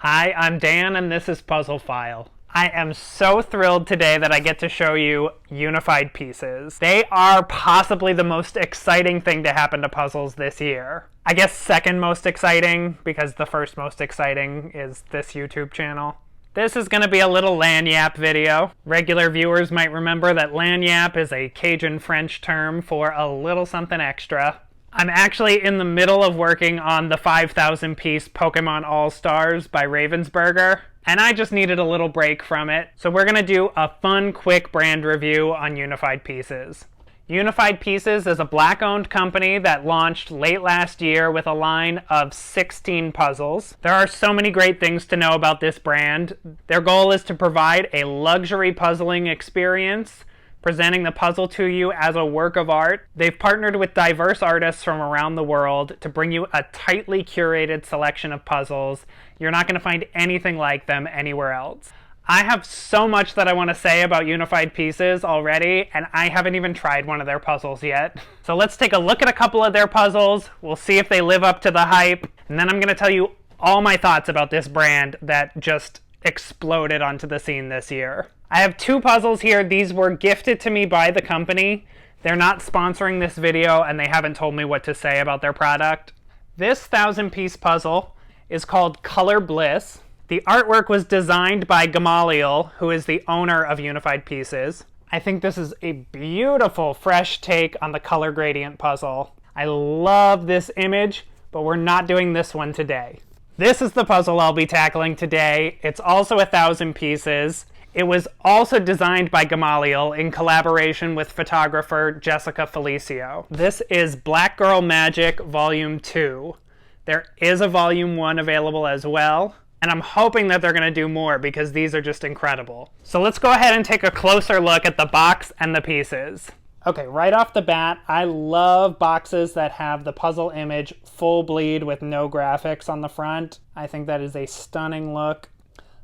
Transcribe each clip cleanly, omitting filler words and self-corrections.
Hi, I'm Dan and this is Puzzle File. I am so thrilled today that I get to show you unified pieces. They are possibly the most exciting thing to happen to puzzles this year. I guess second most exciting, because the first most exciting is this YouTube channel. This is going to be a little lagniappe video. Regular viewers might remember that lagniappe is a Cajun French term for a little something extra. I'm actually in the middle of working on the 5,000 piece Pokemon All-Stars by Ravensburger, and I just needed a little break from it. So we're going to do a fun, quick brand review on Unified Pieces. Unified Pieces is a black-owned company that launched late last year with a line of 16 puzzles. There are so many great things to know about this brand. Their goal is to provide a luxury puzzling experience, presenting the puzzle to you as a work of art. They've partnered with diverse artists from around the world to bring you a tightly curated selection of puzzles. You're not going to find anything like them anywhere else. I have so much that I want to say about Unified Pieces already, and I haven't even tried one of their puzzles yet. So let's take a look at a couple of their puzzles. We'll see if they live up to the hype, and then I'm going to tell you all my thoughts about this brand that just exploded onto the scene this year. I have two puzzles here. These were gifted to me by the company. They're not sponsoring this video, and they haven't told me what to say about their product. This 1,000-piece puzzle is called Color Bliss. The artwork was designed by Gamaliel, who is the owner of Unified Pieces. I think this is a beautiful, fresh take on the color gradient puzzle. I love this image, but we're not doing this one today. This is the puzzle I'll be tackling today. It's also 1,000 pieces. It was also designed by Gamaliel in collaboration with photographer Jessica Felicio. This is Black Girl Magic Volume 2. There is a Volume 1 available as well, and I'm hoping that they're going to do more because these are just incredible. So let's go ahead and take a closer look at the box and the pieces. Okay, right off the bat, I love boxes that have the puzzle image full bleed with no graphics on the front. I think that is a stunning look.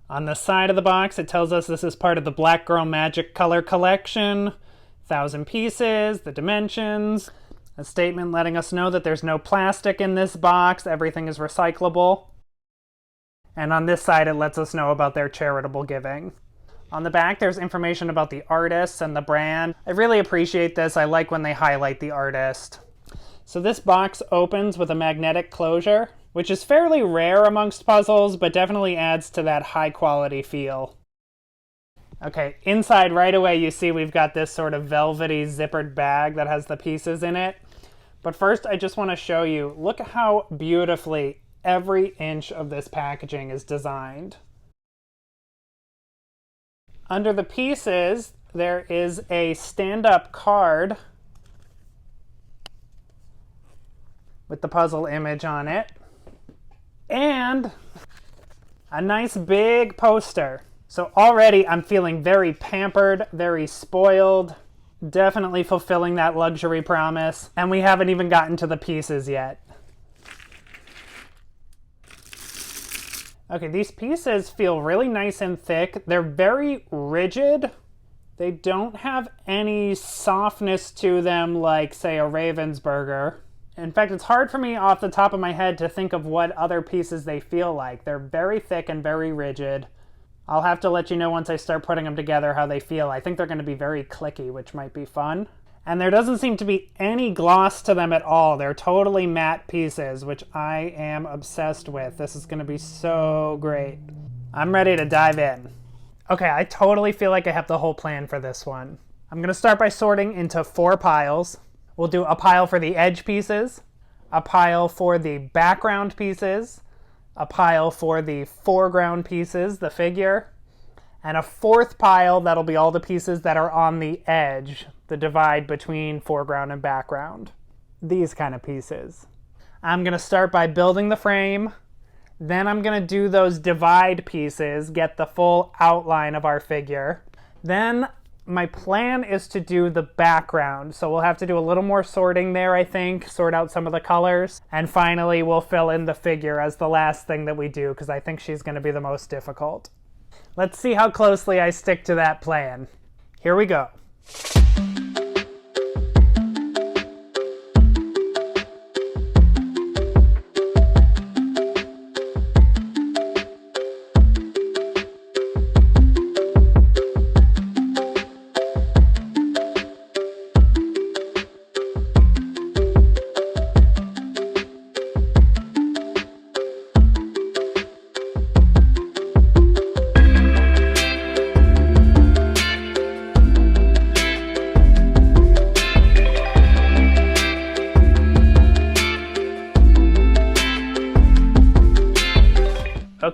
On the side of the box, it tells us this is part of the Black Girl Magic Color Collection. 1,000 pieces, the dimensions, a statement letting us know that there's no plastic in this box, everything is recyclable. And on this side, it lets us know about their charitable giving. On the back, there's information about the artists and the brand. I really appreciate this. I like when they highlight the artist. So this box opens with a magnetic closure, which is fairly rare amongst puzzles, but definitely adds to that high quality feel. Okay, inside right away you see we've got this sort of velvety zippered bag that has the pieces in it. But first I just want to show you, look how beautifully every inch of this packaging is designed. Under the pieces, there is a stand-up card with the puzzle image on it, and a nice big poster. So already I'm feeling very pampered, very spoiled, definitely fulfilling that luxury promise, and we haven't even gotten to the pieces yet. Okay, these pieces feel really nice and thick. They're very rigid. They don't have any softness to them like, say, a Ravensburger. In fact, it's hard for me off the top of my head to think of what other pieces they feel like. They're very thick and very rigid. I'll have to let you know once I start putting them together how they feel. I think they're going to be very clicky, which might be fun. And there doesn't seem to be any gloss to them at all. They're totally matte pieces, which I am obsessed with. This is going to be so great. I'm ready to dive in. Okay, I totally feel like I have the whole plan for this one. I'm going to start by sorting into 4 piles. We'll do a pile for the edge pieces, a pile for the background pieces, a pile for the foreground pieces, the figure, and a 4th pile that'll be all the pieces that are on the edge, the divide between foreground and background. These kind of pieces. I'm going to start by building the frame. Then I'm going to do those divide pieces, get the full outline of our figure. Then my plan is to do the background. So we'll have to do a little more sorting there, I think, sort out some of the colors. And finally, we'll fill in the figure as the last thing that we do, because I think she's going to be the most difficult. Let's see how closely I stick to that plan. Here we go.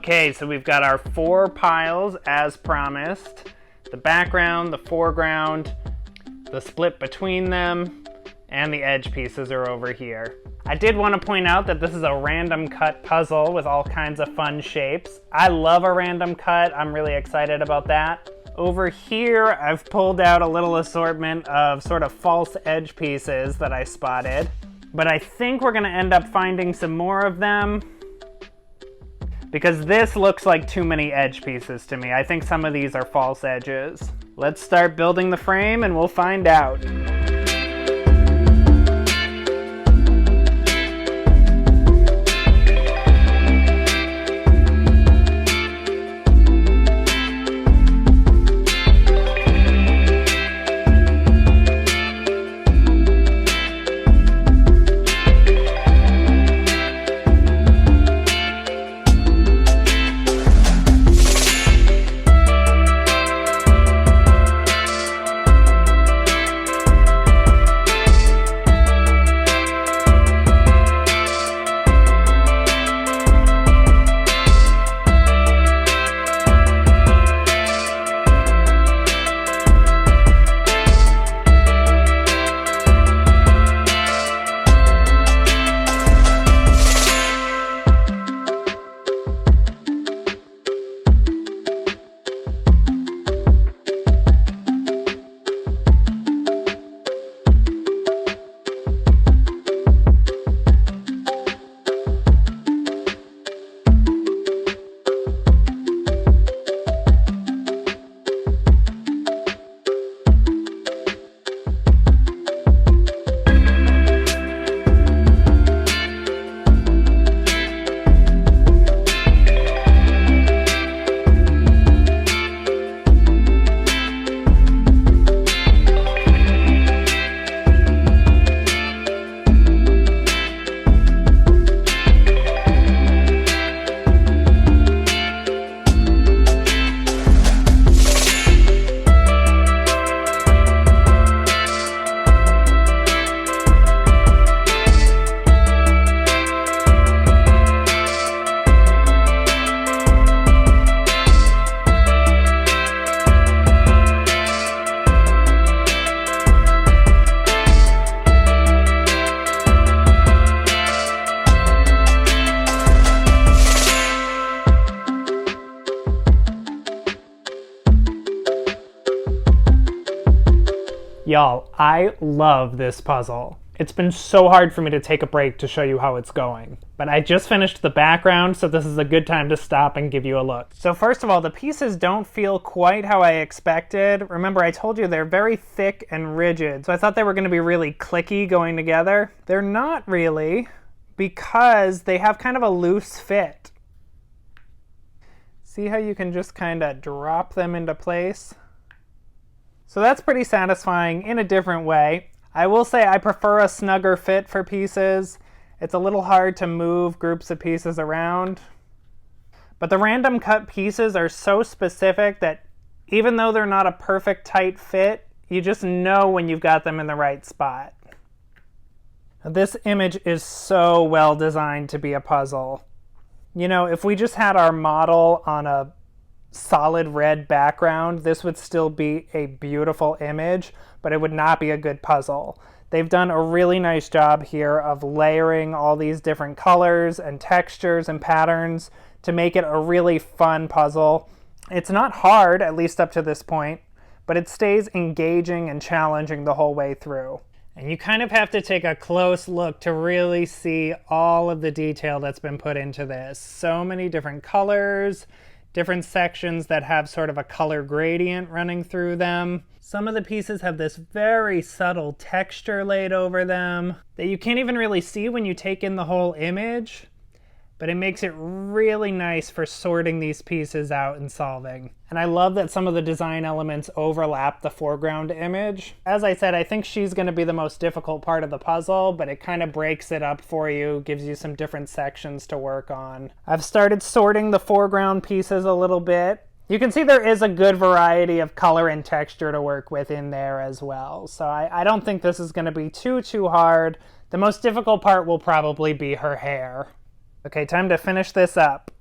Okay, so we've got our 4 piles as promised. The background, the foreground, the split between them, and the edge pieces are over here. I did want to point out that this is a random cut puzzle with all kinds of fun shapes. I love a random cut. I'm really excited about that. Over here, I've pulled out a little assortment of sort of false edge pieces that I spotted, but I think we're gonna end up finding some more of them because this looks like too many edge pieces to me. I think some of these are false edges. Let's start building the frame and we'll find out. Y'all, I love this puzzle. It's been so hard for me to take a break to show you how it's going. But I just finished the background, so this is a good time to stop and give you a look. So first of all, the pieces don't feel quite how I expected. Remember, I told you they're very thick and rigid, so I thought they were gonna be really clicky going together. They're not really, because they have kind of a loose fit. See how you can just kind of drop them into place? So that's pretty satisfying in a different way. I will say I prefer a snugger fit for pieces. It's a little hard to move groups of pieces around. But the random cut pieces are so specific that even though they're not a perfect tight fit, you just know when you've got them in the right spot. Now, this image is so well designed to be a puzzle. You know, if we just had our model on a solid red background, this would still be a beautiful image, but it would not be a good puzzle. They've done a really nice job here of layering all these different colors and textures and patterns to make it a really fun puzzle. It's not hard, at least up to this point, but it stays engaging and challenging the whole way through. And you kind of have to take a close look to really see all of the detail that's been put into this. So many different colors, different sections that have sort of a color gradient running through them. Some of the pieces have this very subtle texture laid over them that you can't even really see when you take in the whole image, but it makes it really nice for sorting these pieces out and solving. And I love that some of the design elements overlap the foreground image. As I said, I think she's going to be the most difficult part of the puzzle, but it kind of breaks it up for you, gives you some different sections to work on. I've started sorting the foreground pieces a little bit. You can see there is a good variety of color and texture to work with in there as well. So I don't think this is going to be too hard. The most difficult part will probably be her hair. Okay, time to finish this up.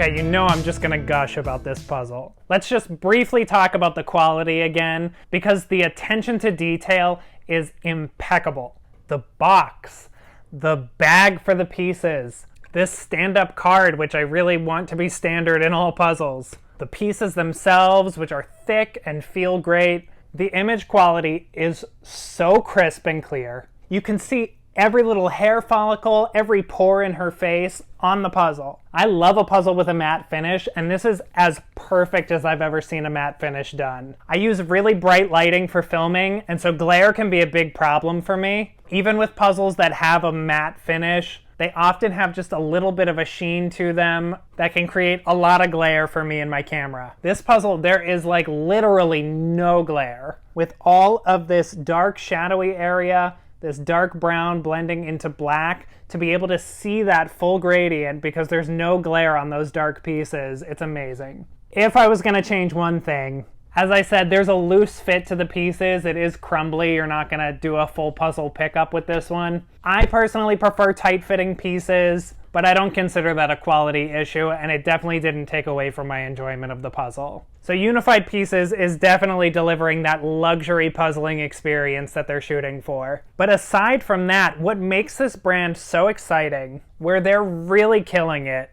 Okay, you know I'm just gonna gush about this puzzle. Let's just briefly talk about the quality again, because the attention to detail is impeccable. The box, the bag for the pieces, this stand-up card, which I really want to be standard in all puzzles, the pieces themselves, which are thick and feel great. The image quality is so crisp and clear. You can see every little hair follicle, every pore in her face on the puzzle. I love a puzzle with a matte finish, and this is as perfect as I've ever seen a matte finish done. I use really bright lighting for filming, and so glare can be a big problem for me. Even with puzzles that have a matte finish, they often have just a little bit of a sheen to them that can create a lot of glare for me and my camera. This puzzle, there is like literally no glare. With all of this dark shadowy area, this dark brown blending into black, to be able to see that full gradient because there's no glare on those dark pieces, it's amazing. If I was gonna change one thing, as I said, there's a loose fit to the pieces. It is crumbly. You're not gonna do a full puzzle pickup with this one. I personally prefer tight-fitting pieces, but I don't consider that a quality issue, and it definitely didn't take away from my enjoyment of the puzzle. So Unified Pieces is definitely delivering that luxury puzzling experience that they're shooting for. But aside from that, what makes this brand so exciting, where they're really killing it,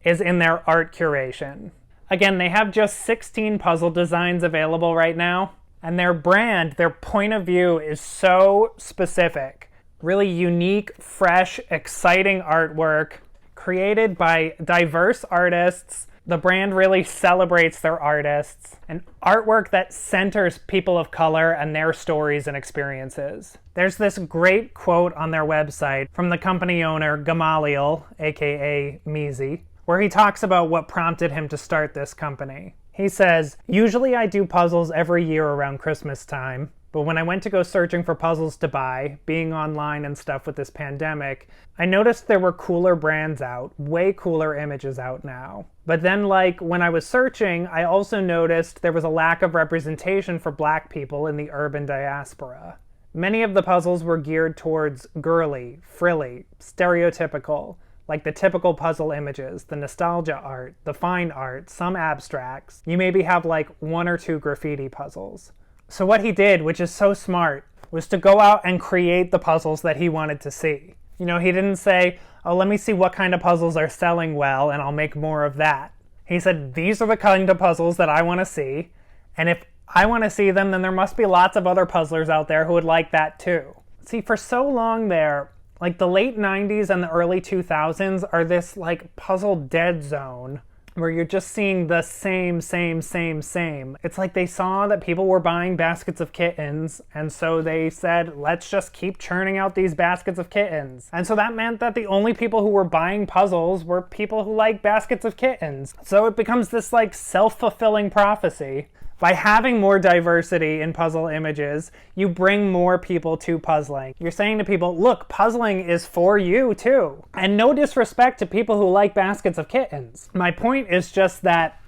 is in their art curation. Again, they have just 16 puzzle designs available right now, and their brand, their point of view is so specific. Really unique, fresh, exciting artwork created by diverse artists. The brand really celebrates their artists, and artwork that centers people of color and their stories and experiences. There's this great quote on their website from the company owner, Gamaliel, aka Meezy, where he talks about what prompted him to start this company. He says, "Usually I do puzzles every year around Christmas time, but when I went to go searching for puzzles to buy, being online and stuff with this pandemic, I noticed there were cooler brands out, way cooler images out now. But then, like, when I was searching, I also noticed there was a lack of representation for Black people in the urban diaspora. Many of the puzzles were geared towards girly, frilly, stereotypical, like the typical puzzle images, the nostalgia art, the fine art, some abstracts. You maybe have like 1 or 2 graffiti puzzles." So what he did, which is so smart, was to go out and create the puzzles that he wanted to see. You know, he didn't say, oh, let me see what kind of puzzles are selling well and I'll make more of that. He said, these are the kind of puzzles that I want to see, and if I want to see them, then there must be lots of other puzzlers out there who would like that too. See, for so long there, like the late 90s and the early 2000s are this like puzzle dead zone where you're just seeing the same. It's like they saw that people were buying baskets of kittens, and so they said, let's just keep churning out these baskets of kittens. And so that meant that the only people who were buying puzzles were people who like baskets of kittens. So it becomes this like self-fulfilling prophecy. By having more diversity in puzzle images, you bring more people to puzzling. You're saying to people, look, puzzling is for you too. And no disrespect to people who like baskets of kittens. My point is just that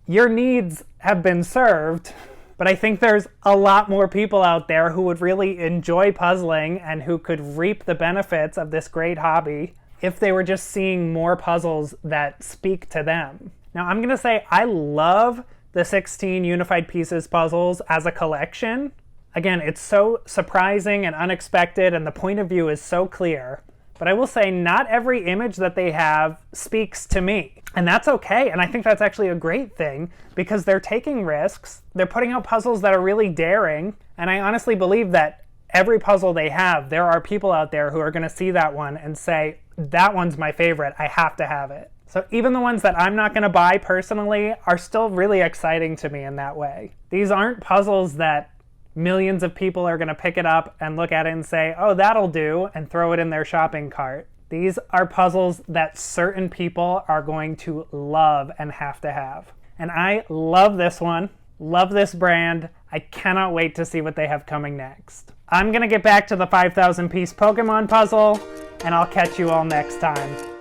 your needs have been served, but I think there's a lot more people out there who would really enjoy puzzling and who could reap the benefits of this great hobby if they were just seeing more puzzles that speak to them. Now, I'm gonna say I love the 16 Unified Pieces puzzles as a collection. Again, it's so surprising and unexpected, and the point of view is so clear. But I will say not every image that they have speaks to me. And that's okay, and I think that's actually a great thing, because they're taking risks, they're putting out puzzles that are really daring, and I honestly believe that every puzzle they have, there are people out there who are gonna see that one and say, that one's my favorite, I have to have it. So even the ones that I'm not going to buy personally are still really exciting to me in that way. These aren't puzzles that millions of people are going to pick it up and look at it and say, oh, that'll do, and throw it in their shopping cart. These are puzzles that certain people are going to love and have to have. And I love this one, love this brand. I cannot wait to see what they have coming next. I'm going to get back to the 5,000 piece Pokemon puzzle, and I'll catch you all next time.